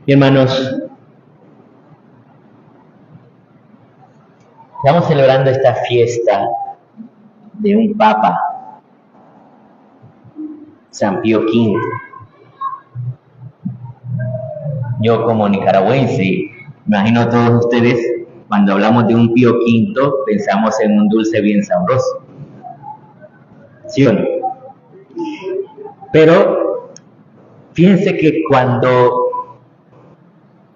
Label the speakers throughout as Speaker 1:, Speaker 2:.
Speaker 1: Y hermanos, estamos celebrando esta fiesta de un Papa, San Pío V. Yo como nicaragüense, imagino a todos ustedes, cuando hablamos de un Pío V, pensamos en un dulce bien sabroso. ¿Sí o no? Pero fíjense que cuando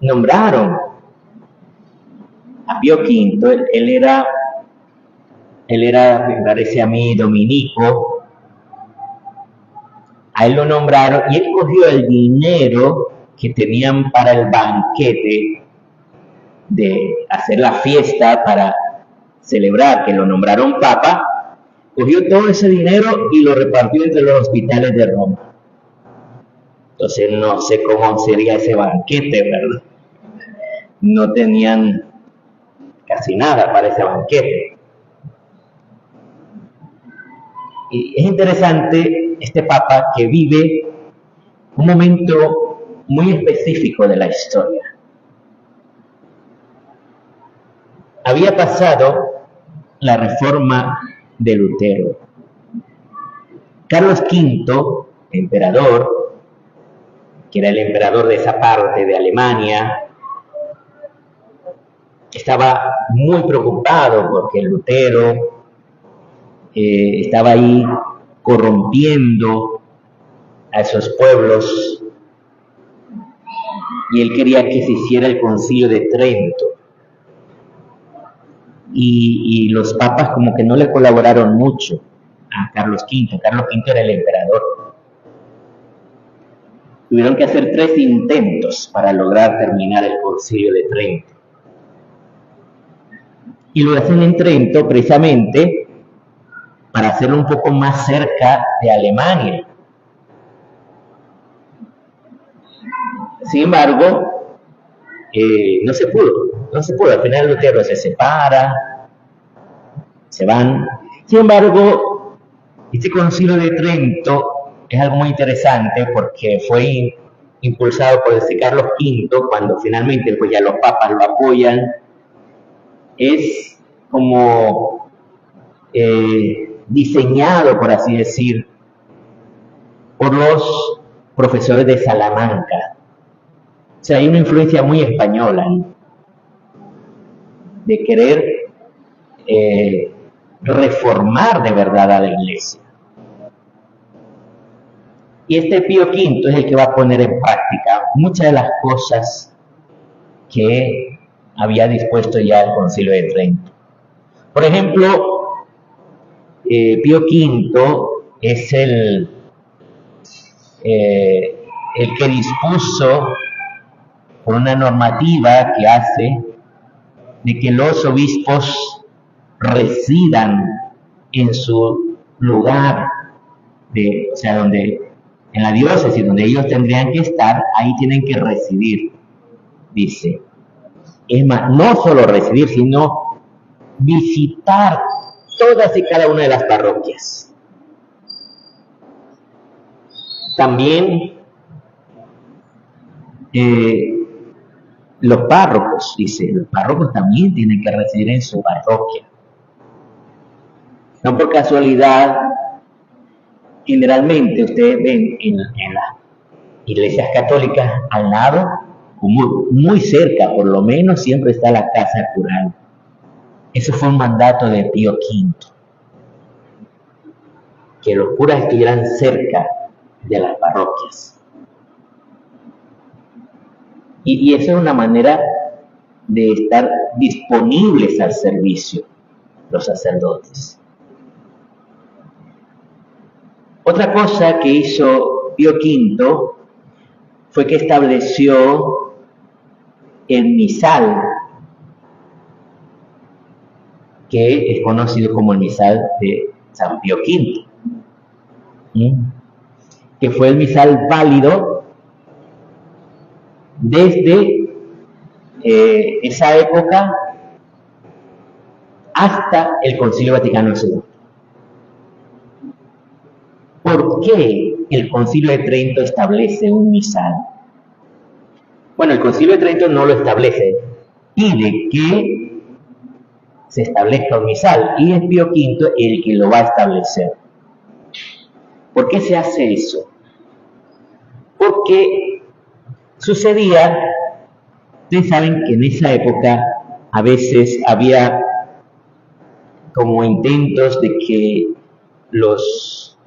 Speaker 1: nombraron a Pío V, él era, me parece a mí, dominico. A él lo nombraron y él cogió el dinero que tenían para el banquete de hacer la fiesta para celebrar que lo nombraron Papa, cogió todo ese dinero y lo repartió entre los hospitales de Roma. Entonces no sé cómo sería ese banquete, ¿verdad? No tenían casi nada para ese banquete. Y es interesante este Papa que vive un momento muy específico de la historia. Había pasado la reforma de Lutero. Carlos V, emperador, que era el emperador de esa parte de Alemania, estaba muy preocupado porque Lutero estaba ahí corrompiendo a esos pueblos y él quería que se hiciera el Concilio de Trento. Y los papas como que no le colaboraron mucho a Carlos V. Carlos V era el emperador. Tuvieron que hacer 3 intentos para lograr terminar el Concilio de Trento. Y lo hacen en Trento precisamente para hacerlo un poco más cerca de Alemania. Sin embargo, no se pudo. Al final Lutero se separa, se van. Sin embargo, este Concilio de Trento es algo muy interesante porque fue impulsado por este Carlos V cuando finalmente pues ya los papas lo apoyan. Es como diseñado, por así decir, por los profesores de Salamanca. O sea, hay una influencia muy española de querer reformar de verdad a la Iglesia. Y este Pío V es el que va a poner en práctica muchas de las cosas que había dispuesto ya el Concilio de Trento. Por ejemplo, Pío V es el que dispuso por una normativa que hace de que los obispos residan en su lugar, o sea, donde en la diócesis donde ellos tendrían que estar, ahí tienen que residir, dice. Es más, no solo residir, sino visitar todas y cada una de las parroquias. También los párrocos, dice, los párrocos también tienen que residir en su parroquia. No por casualidad, generalmente ustedes ven en las iglesias católicas al lado, muy cerca, por lo menos siempre está la casa cural. Eso fue un mandato de Pío V, que los curas estuvieran cerca de las parroquias. Y eso es una manera de estar disponibles al servicio, los sacerdotes. Otra cosa que hizo Pío V fue que estableció el misal, que es conocido como el misal de San Pío V, que fue el misal válido desde esa época hasta el Concilio Vaticano II. ¿Por qué el Concilio de Trento establece un misal? Bueno, el Concilio de Trento no lo establece, pide que se establezca un misal, y es Pío V el que lo va a establecer. ¿Por qué se hace eso? Porque sucedía, ustedes saben que en esa época a veces había como intentos de que los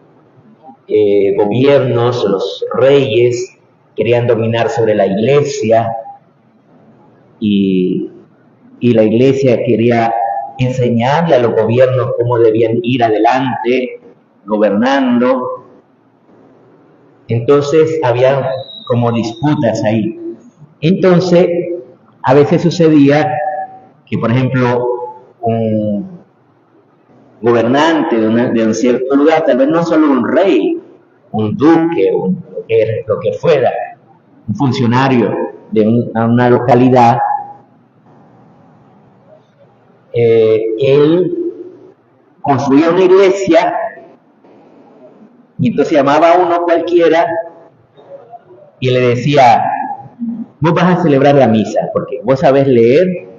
Speaker 1: gobiernos, los reyes, querían dominar sobre la iglesia, y la iglesia quería enseñarle a los gobiernos cómo debían ir adelante, gobernando. Entonces había como disputas ahí. Entonces, a veces sucedía que, por ejemplo, un gobernante de un cierto lugar, tal vez no solo un rey, un duque, lo que fuera, un funcionario de una localidad, él construía una iglesia y entonces llamaba a uno cualquiera y le decía: vos vas a celebrar la misa, porque vos sabés leer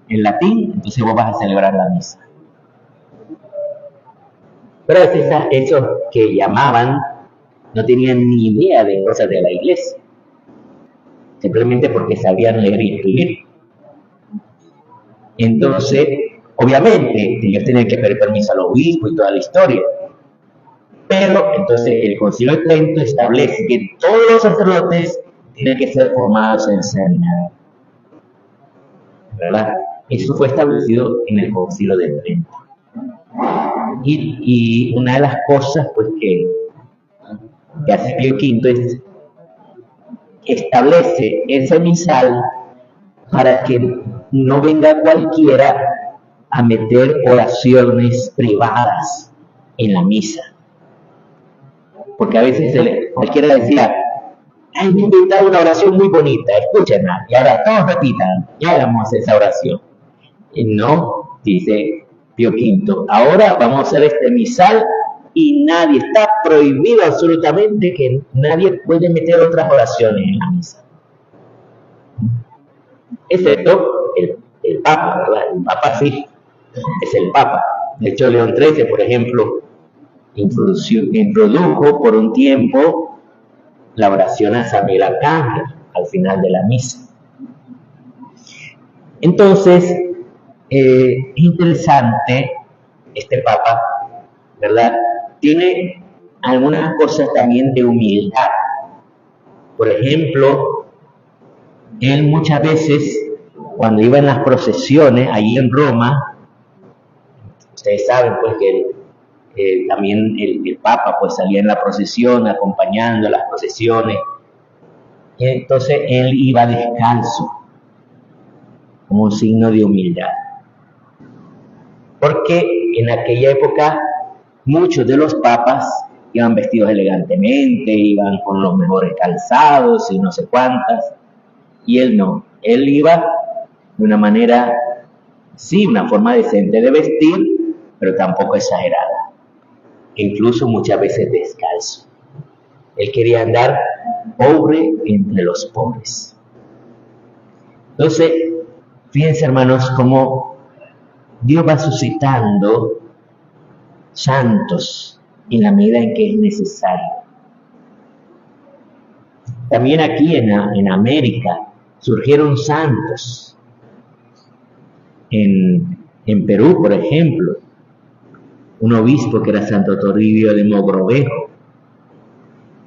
Speaker 1: en latín, entonces vos vas a celebrar la misa. Pero a veces esos que llamaban no tenían ni idea de cosas de la iglesia, simplemente porque sabían leer y escribir. Entonces, obviamente, ellos tenían que pedir permiso al obispo y toda la historia. Pero entonces el Concilio de Trento establece que todos los sacerdotes tienen que ser formados en seminario, ¿verdad? Eso fue establecido en el Concilio de Trento. Y una de las cosas pues que hace Pío V es establece ese misal para que no venga cualquiera a meter oraciones privadas en la misa. Porque a veces cualquiera decía: ay, me he inventado una oración muy bonita, escúchenla, y ahora todos repitan, y hagamos esa oración. Y no, dice Pío V, ahora vamos a hacer este misal y nadie, está prohibido absolutamente que nadie puede meter otras oraciones en la misa. Excepto el Papa, ¿verdad? El Papa sí, es el Papa. De hecho, León XIII, por ejemplo, introdujo por un tiempo la oración a San Miguel Arcángel al final de la misa. Entonces, es interesante este Papa, ¿verdad? Tiene algunas cosas también de humildad. Por ejemplo, él muchas veces, cuando iba en las procesiones, allí en Roma, ustedes saben pues que también el Papa pues salía en la procesión, acompañando las procesiones, y entonces él iba descalzo, como un signo de humildad. Porque en aquella época muchos de los papas iban vestidos elegantemente, iban con los mejores calzados y no sé cuántas, y él no, él iba de una manera, sí, una forma decente de vestir, pero tampoco exagerada, incluso muchas veces descalzo. Él quería andar pobre entre los pobres. Entonces, fíjense hermanos, cómo Dios va suscitando santos en la medida en que es necesario. También aquí en América surgieron santos. En Perú, por ejemplo, un obispo que era Santo Toribio de Mogrovejo,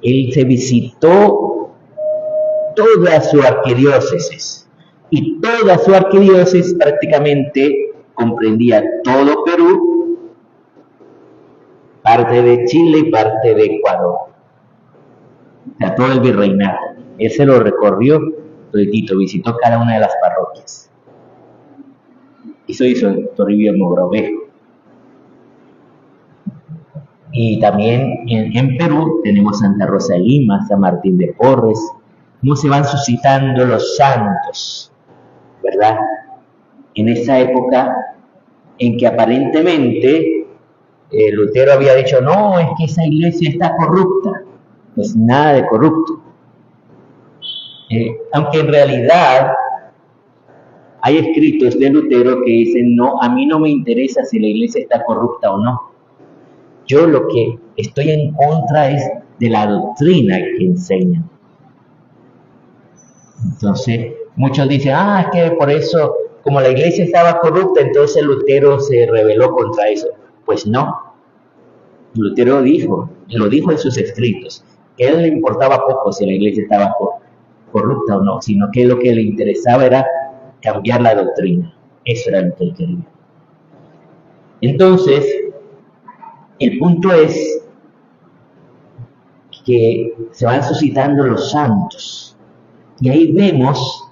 Speaker 1: él se visitó toda su arquidiócesis, y toda su arquidiócesis prácticamente comprendía todo Perú, parte de Chile y parte de Ecuador, o sea, todo el virreinato. Él se lo recorrió toditito, visitó cada una de las parroquias. Eso hizo Toribio Mogrovejo. Y también en Perú tenemos Santa Rosa de Lima, San Martín de Porres, cómo se van suscitando los santos, ¿verdad? En esa época en que aparentemente Lutero había dicho: no, es que esa iglesia está corrupta. Pues nada de corrupto. Aunque en realidad hay escritos de Lutero que dicen, no, a mí no me interesa si la iglesia está corrupta o no. Yo lo que estoy en contra es de la doctrina que enseñan. Entonces, muchos dicen, es que por eso, como la iglesia estaba corrupta, entonces Lutero se rebeló contra eso. Pues no. Lutero lo dijo en sus escritos, que a él le importaba poco si la iglesia estaba corrupta o no, sino que lo que le interesaba era cambiar la doctrina. Eso era lo que él quería. Entonces, el punto es que se van suscitando los santos. Y ahí vemos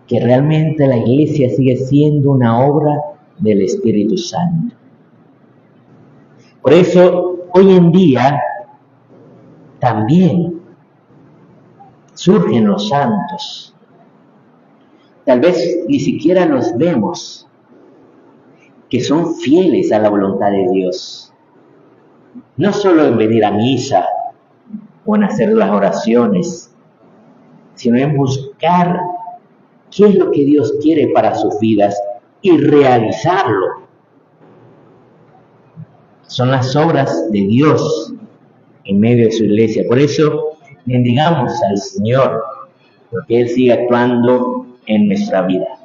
Speaker 1: que realmente la iglesia sigue siendo una obra del Espíritu Santo. Por eso, hoy en día, también surgen los santos. Tal vez ni siquiera los vemos, que son fieles a la voluntad de Dios. No solo en venir a misa o en hacer las oraciones, sino en buscar qué es lo que Dios quiere para sus vidas y realizarlo. Son las obras de Dios en medio de su iglesia. Por eso bendigamos al Señor, porque Él sigue actuando en nuestra vida.